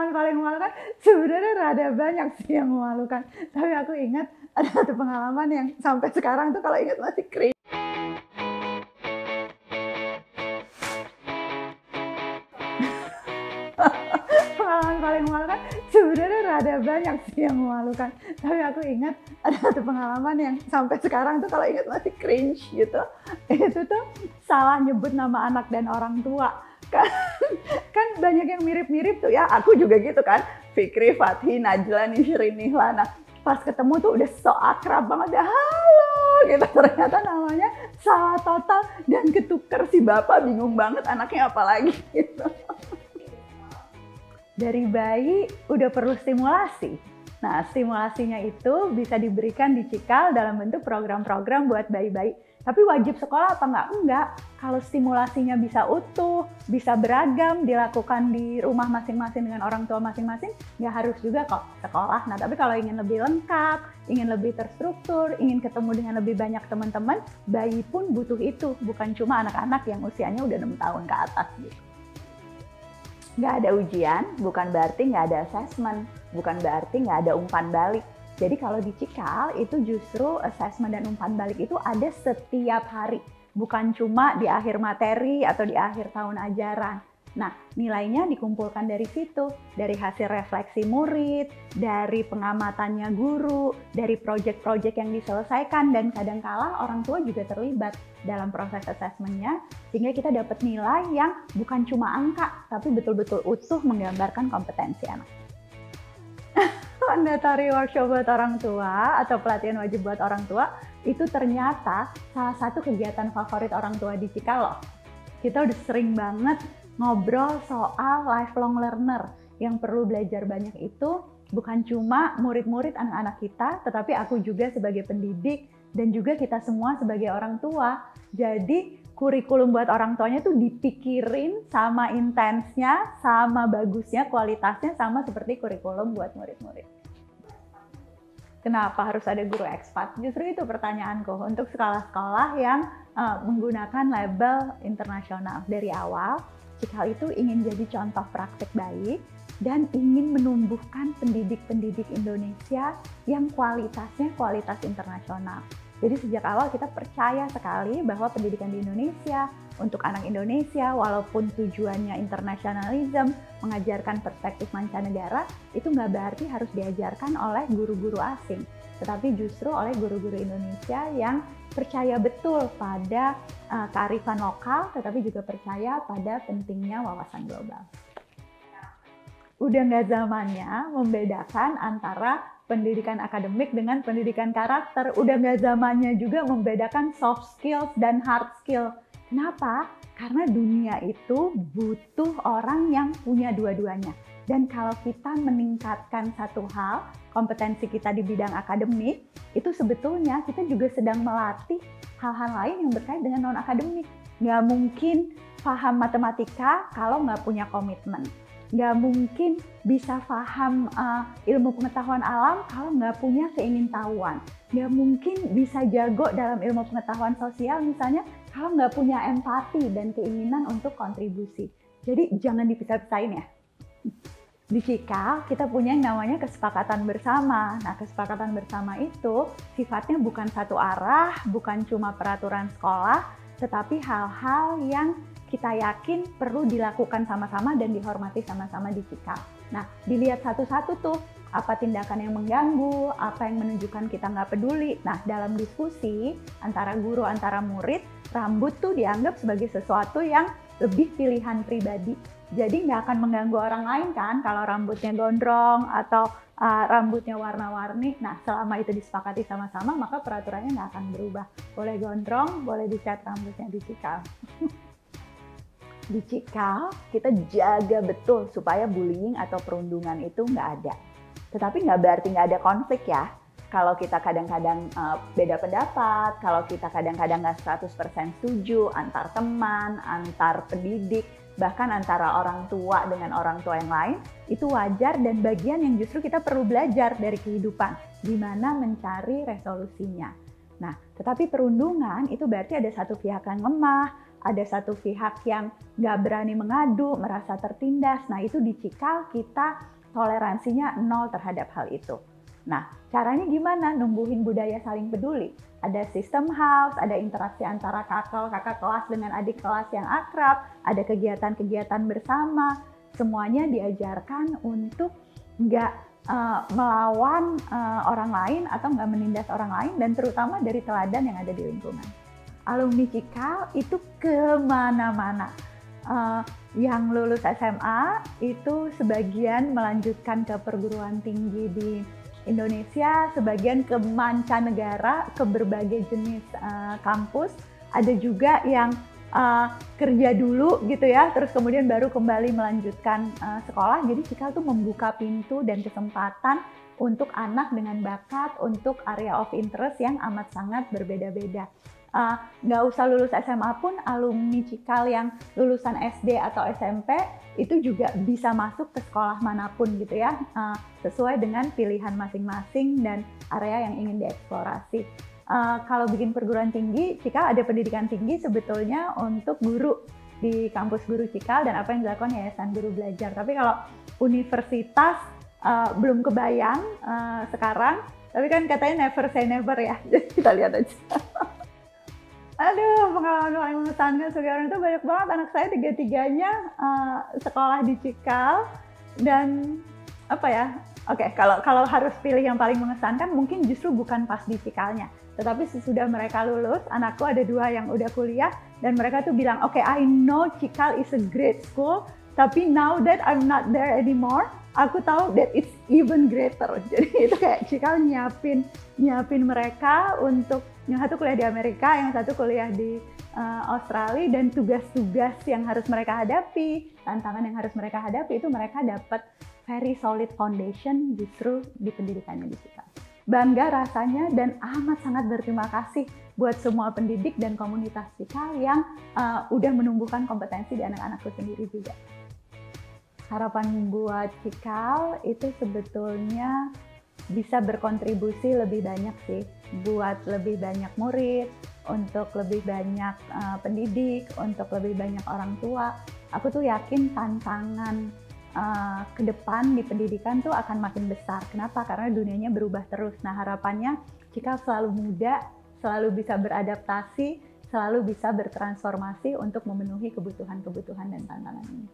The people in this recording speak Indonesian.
Pengalaman paling memalukan sebenarnya rada banyak sih yang memalukan. Tapi aku ingat ada satu pengalaman yang sampai sekarang tuh kalau ingat masih cringe. Pengalaman paling memalukan sebenarnya rada banyak sih yang memalukan. Tapi aku ingat ada satu pengalaman yang sampai sekarang tuh kalau ingat masih cringe gitu. Itu tuh salah nyebut nama anak dan orang tua. Kan banyak yang mirip-mirip tuh ya, aku juga gitu kan, Fikri, Fathi, Najla, Nisrin, Nihlana. Pas ketemu tuh udah so akrab banget ya, halo gitu, ternyata namanya salah total dan ketuker, si bapak bingung banget anaknya apa lagi gitu. Dari bayi udah perlu stimulasi. Nah, stimulasinya itu bisa diberikan di Cikal dalam bentuk program-program buat bayi-bayi. Tapi wajib sekolah apa enggak? Enggak. Kalau stimulasinya bisa utuh, bisa beragam, dilakukan di rumah masing-masing dengan orang tua masing-masing, nggak harus juga kok sekolah. Nah, tapi kalau ingin lebih lengkap, ingin lebih terstruktur, ingin ketemu dengan lebih banyak teman-teman, bayi pun butuh itu. Bukan cuma anak-anak yang usianya udah 6 tahun ke atas gitu. Nggak ada ujian, bukan berarti nggak ada assessment, bukan berarti nggak ada umpan balik. Jadi kalau di Cikal itu justru assessment dan umpan balik itu ada setiap hari, bukan cuma di akhir materi atau di akhir tahun ajaran. Nah, nilainya dikumpulkan dari situ, dari hasil refleksi murid, dari pengamatannya guru, dari proyek-proyek yang diselesaikan, dan kadangkala orang tua juga terlibat dalam proses assessment-nya, sehingga kita dapat nilai yang bukan cuma angka, tapi betul-betul utuh menggambarkan kompetensi anak. Mandatory workshop buat orang tua atau pelatihan wajib buat orang tua itu ternyata salah satu kegiatan favorit orang tua di Cikal loh. Kita udah sering banget ngobrol soal lifelong learner yang perlu belajar banyak itu bukan cuma murid-murid anak-anak kita, tetapi aku juga sebagai pendidik dan juga kita semua sebagai orang tua. Jadi kurikulum buat orang tuanya tuh dipikirin sama intensnya, sama bagusnya, kualitasnya sama seperti kurikulum buat murid-murid. Kenapa harus ada guru ekspat? Justru itu pertanyaanku untuk sekolah-sekolah yang menggunakan label internasional. Dari awal, Cikal itu ingin jadi contoh praktek baik dan ingin menumbuhkan pendidik-pendidik Indonesia yang kualitasnya kualitas internasional. Jadi sejak awal kita percaya sekali bahwa pendidikan di Indonesia untuk anak Indonesia walaupun tujuannya internasionalisme, mengajarkan perspektif mancanegara, itu nggak berarti harus diajarkan oleh guru-guru asing, tetapi justru oleh guru-guru Indonesia yang percaya betul pada kearifan lokal, tetapi juga percaya pada pentingnya wawasan global. Udah nggak zamannya membedakan antara pendidikan akademik dengan pendidikan karakter. Udah nggak zamannya juga membedakan soft skills dan hard skill. Kenapa? Karena dunia itu butuh orang yang punya dua-duanya. Dan kalau kita meningkatkan satu hal, kompetensi kita di bidang akademik, itu sebetulnya kita juga sedang melatih hal-hal lain yang berkait dengan non-akademik. Nggak mungkin paham matematika kalau nggak punya komitmen. Nggak mungkin bisa paham ilmu pengetahuan alam kalau nggak punya keingintahuan. Nggak mungkin bisa jago dalam ilmu pengetahuan sosial misalnya kalau nggak punya empati dan keinginan untuk kontribusi. Jadi jangan dipisah-pisahin ya. Di Cikal kita punya yang namanya kesepakatan bersama. Nah, kesepakatan bersama itu sifatnya bukan satu arah, bukan cuma peraturan sekolah, tetapi hal-hal yang kita yakin perlu dilakukan sama-sama dan dihormati sama-sama di Cikal. Nah, dilihat satu-satu tuh, apa tindakan yang mengganggu, apa yang menunjukkan kita nggak peduli. Nah, dalam diskusi antara guru, antara murid, rambut tuh dianggap sebagai sesuatu yang lebih pilihan pribadi. Jadi nggak akan mengganggu orang lain kan, kalau rambutnya gondrong atau rambutnya warna-warni. Nah, selama itu disepakati sama-sama, maka peraturannya nggak akan berubah. Boleh gondrong, boleh dicat rambutnya di Cikal. Di Cikal, kita jaga betul supaya bullying atau perundungan itu nggak ada. Tetapi nggak berarti nggak ada konflik ya. Kalau kita kadang-kadang beda pendapat, kalau kita kadang-kadang nggak 100% setuju antar teman, antar pendidik, bahkan antara orang tua dengan orang tua yang lain, itu wajar dan bagian yang justru kita perlu belajar dari kehidupan, di mana mencari resolusinya. Nah, tetapi perundungan itu berarti ada satu pihak yang lemah, ada satu pihak yang nggak berani mengadu, merasa tertindas. Nah, itu di Cikal kita toleransinya nol terhadap hal itu. Nah, caranya gimana? Numbuhin budaya saling peduli. Ada system house, ada interaksi antara kakak kelas dengan adik kelas yang akrab, ada kegiatan-kegiatan bersama. Semuanya diajarkan untuk nggak melawan orang lain atau nggak menindas orang lain, dan terutama dari teladan yang ada di lingkungan. Alumni Cikal itu kemana-mana. Yang lulus SMA itu sebagian melanjutkan ke perguruan tinggi di Indonesia, sebagian ke mancanegara, ke berbagai jenis kampus. Ada juga yang kerja dulu gitu ya, terus kemudian baru kembali melanjutkan sekolah. Jadi Cikal tuh membuka pintu dan kesempatan untuk anak dengan bakat, untuk area of interest yang amat sangat berbeda-beda. Nggak usah lulus SMA pun, alumni Cikal yang lulusan SD atau SMP itu juga bisa masuk ke sekolah manapun gitu ya, sesuai dengan pilihan masing-masing dan area yang ingin dieksplorasi. Kalau bikin perguruan tinggi, Cikal ada pendidikan tinggi sebetulnya untuk guru di kampus Guru Cikal dan apa yang dilakukan Yayasan Guru Belajar. Tapi kalau universitas belum kebayang sekarang, tapi kan katanya never say never ya, jadi kita lihat aja. Aduh, pengalaman paling mengesankan sebagai orang itu banyak banget. Anak saya tiga-tiganya sekolah di Cikal, dan apa ya? Oke, kalau harus pilih yang paling mengesankan, mungkin justru bukan pas di Cikalnya, tetapi sesudah mereka lulus. Anakku ada 2 yang udah kuliah, dan mereka tuh bilang, oke, I know Cikal is a great school, tapi now that I'm not there anymore, aku tahu that it's even greater. Jadi itu kayak Cikal nyiapin mereka untuk, yang satu kuliah di Amerika, yang satu kuliah di Australia, dan tugas-tugas yang harus mereka hadapi, tantangan yang harus mereka hadapi, itu mereka dapat very solid foundation justru di pendidikannya di Cikal. Bangga rasanya dan amat sangat berterima kasih buat semua pendidik dan komunitas Cikal yang udah menumbuhkan kompetensi di anak-anakku sendiri juga. Harapan buat Cikal itu sebetulnya bisa berkontribusi lebih banyak sih, buat lebih banyak murid, untuk lebih banyak pendidik, untuk lebih banyak orang tua. Aku tuh yakin tantangan ke depan di pendidikan tuh akan makin besar. Kenapa? Karena dunianya berubah terus. Nah, harapannya Cikal selalu muda, selalu bisa beradaptasi, selalu bisa bertransformasi untuk memenuhi kebutuhan-kebutuhan dan tantangan ini.